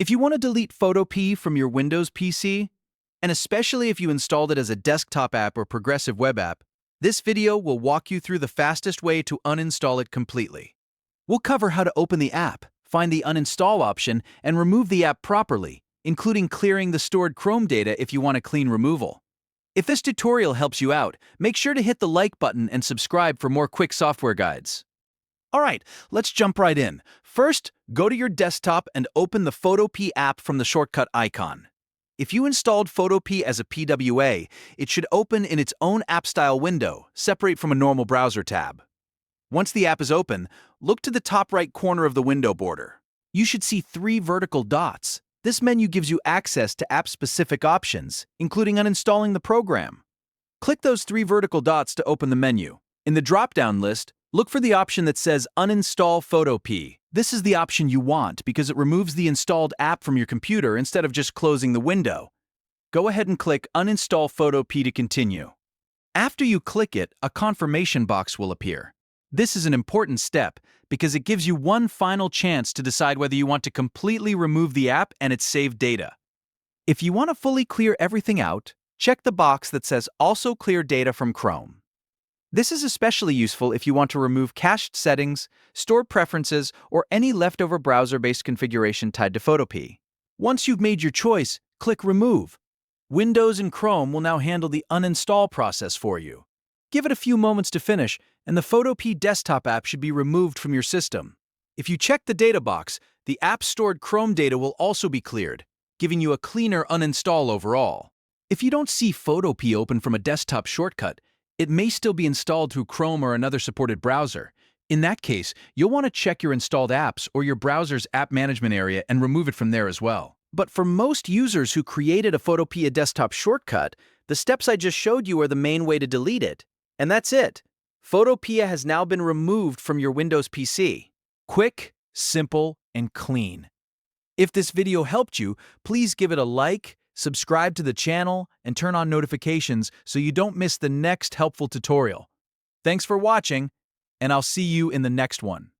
If you want to delete Photopea from your Windows PC, and especially if you installed it as a desktop app or progressive web app, this video will walk you through the fastest way to uninstall it completely. We'll cover how to open the app, find the uninstall option, and remove the app properly, including clearing the stored Chrome data if you want a clean removal. If this tutorial helps you out, make sure to hit the like button and subscribe for more quick software guides. Alright, let's jump right in. First, go to your desktop and open the Photopea app from the shortcut icon. If you installed Photopea as a PWA, it should open in its own app-style window, separate from a normal browser tab. Once the app is open, look to the top right corner of the window border. You should see 3 vertical dots. This menu gives you access to app-specific options, including uninstalling the program. Click those 3 vertical dots to open the menu. In the drop-down list, look for the option that says Uninstall Photopea. This is the option you want because it removes the installed app from your computer instead of just closing the window. Go ahead and click Uninstall Photopea to continue. After you click it, a confirmation box will appear. This is an important step because it gives you one final chance to decide whether you want to completely remove the app and its saved data. If you want to fully clear everything out, check the box that says Also Clear Data from Chrome. This is especially useful if you want to remove cached settings, stored preferences, or any leftover browser-based configuration tied to Photopea. Once you've made your choice, click Remove. Windows and Chrome will now handle the uninstall process for you. Give it a few moments to finish, and the Photopea desktop app should be removed from your system. If you check the data box, the app's stored Chrome data will also be cleared, giving you a cleaner uninstall overall. If you don't see Photopea open from a desktop shortcut, it may still be installed through Chrome or another supported browser. In that case, you'll want to check your installed apps or your browser's app management area and remove it from there as well. But for most users who created a Photopea desktop shortcut, the steps I just showed you are the main way to delete it. And that's it. Photopea has now been removed from your Windows PC. Quick, simple, and clean. If this video helped you, please give it a like, subscribe to the channel, and turn on notifications so you don't miss the next helpful tutorial. Thanks for watching, and I'll see you in the next one.